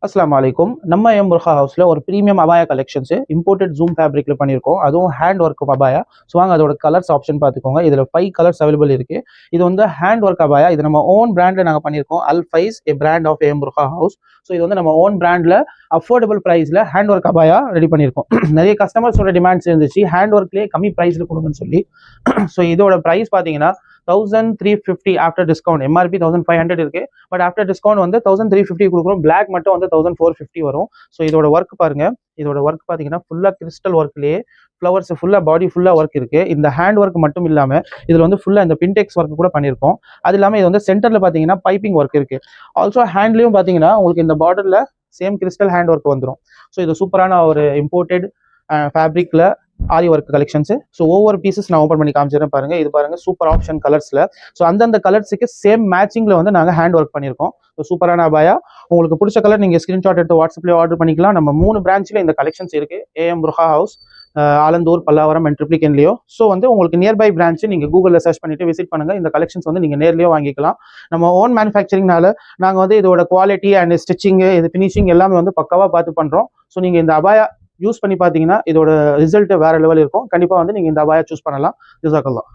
அஸ்ஸலாமு அலைக்கும். நம்ம எம் புர்ஹா ஹவுஸில் ஒரு ப்ரீமியம் அபாயா கலெக்ஷன்ஸு இம்போர்ட்டட் ஜூம் ஃபேப்ரிக்கில் பண்ணியிருக்கோம். அதுவும் ஹேண்ட் ஒர்க் அபாயா. ஸோ வாங்க அதோட கலர்ஸ் ஆப்ஷன் பார்த்துக்கோங்க. இதில் 5 கலர்ஸ் அவைலபிள் இருக்குது. இது வந்து ஹேண்ட் ஒர்க் அபாயா. இது நம்ம ஓன் பிராண்டில் நாங்கள் பண்ணியிருக்கோம். அல் ஃபைஸ் ஏ பிராண்ட் ஆஃப் எம் புர்ஹா ஹவுஸ். ஸோ இது வந்து நம்ம ஓன் பிராண்டில் அஃபோர்டபுள் ப்ரைஸில் ஹேண்ட் ஒர்க் அபாயா ரெடி பண்ணியிருக்கோம். நிறைய கஸ்டமர்ஸோட டிமாண்ட்ஸ் இருந்துச்சு, ஹேண்ட் ஒர்க்லேயே கம்மி ப்ரைஸில் கொடுங்கன்னு சொல்லி. ஸோ இதோட ப்ரைஸ் பார்த்தீங்கன்னா 1350 ஆஃப்டர் டிஸ்கவுண்ட். எம்ஆர்பி 1500 இருக்கு, பட் ஆஃப்டர் டிஸ்கவுண்ட் வந்து 1350 கொடுக்குறோம். பிளாக் மட்டும் வந்து 1450 வரும். ஸோ இதோட ஒர்க் பாருங்க. இதோட ஒர்க் பார்த்தீங்கன்னா ஃபுல்லாக கிறிஸ்டல் ஒர்க்லேயே ஃப்ளவர்ஸ் ஃபுல்லாக பாடி ஃபுல்லாக ஒர்க் இருக்கு. இந்த ஹேண்ட் ஒர்க் மட்டும் இல்லாமல் இதில் வந்து ஃபுல்லாக இந்த பின்டெக்ஸ் ஒர்க் கூட பண்ணியிருக்கோம். அது இல்லாமல் இது வந்து சென்டரில் பார்த்தீங்கன்னா பைப்பிங் ஒர்க் இருக்கு. ஆல்சோ ஹேண்ட்லேயும் பார்த்தீங்கன்னா உங்களுக்கு இந்த பார்டரில் சேம் கிறிஸ்டல் ஹேண்ட் ஒர்க் வந்துடும். ஸோ இது சூப்பரான ஒரு இம்போர்ட்டட் ஃபேப்ரிக்கில் ஆரி ஒர்க் கலெக்ஷன்ஸ். ஸோ ஒவ்வொரு பீசஸ் நான் ஓப்பன் பண்ணி காமிச்சிடுறேன் பாருங்க. இது பாருங்க சூப்பர் ஆப்ஷன் கலர்ஸ்ல. ஸோ அந்தந்த கலர்ஸுக்கு சேம் மேட்சிங்ல வந்து நாங்கள் ஹேண்ட் ஒர்க் பண்ணியிருக்கோம். ஸோ சூப்பரான அபாயா. உங்களுக்கு பிடிச்ச கலர் நீங்கள் ஸ்கிரீன்ஷாட் எடுத்து வாட்ஸ்அப்லேயே ஆர்டர் பண்ணிக்கலாம். நம்ம 3 பிரான்ச்சில் இந்த கலெக்ஷன்ஸ் இருக்கு. ஏஎம் புர்ஹா ஹவுஸ், ஆலந்தூர், பல்லாவரம் அண்ட் ட்ரிப்ளிகேன்லயோ. ஸோ வந்து உங்களுக்கு நியர்பை பிரான்ச் நீங்கள் கூகுளில் சர்ச் பண்ணிட்டு விசிட் பண்ணுங்க. இந்த கலெக்ஷன்ஸ் வந்து நீங்கள் நேர்லயோ வாங்கிக்கலாம். நம்ம ஓன் மேனுஃபேக்சரிங்னால நாங்கள் வந்து இதோட குவாலிட்டி அண்ட் ஸ்டிச்சிங், இது ஃபினிஷிங் எல்லாமே வந்து பக்காவாக பார்த்து பண்ணுறோம். ஸோ நீங்கள் இந்த அபாயா யூஸ் பண்ணி பார்த்தீங்கன்னா இதோட ரிசல்ட் வேற லெவல் இருக்கும். கண்டிப்பாக வந்து நீங்கள் இந்த அபாயா சூஸ் பண்ணலாம். ஜஸாக்கல்லாஹ்.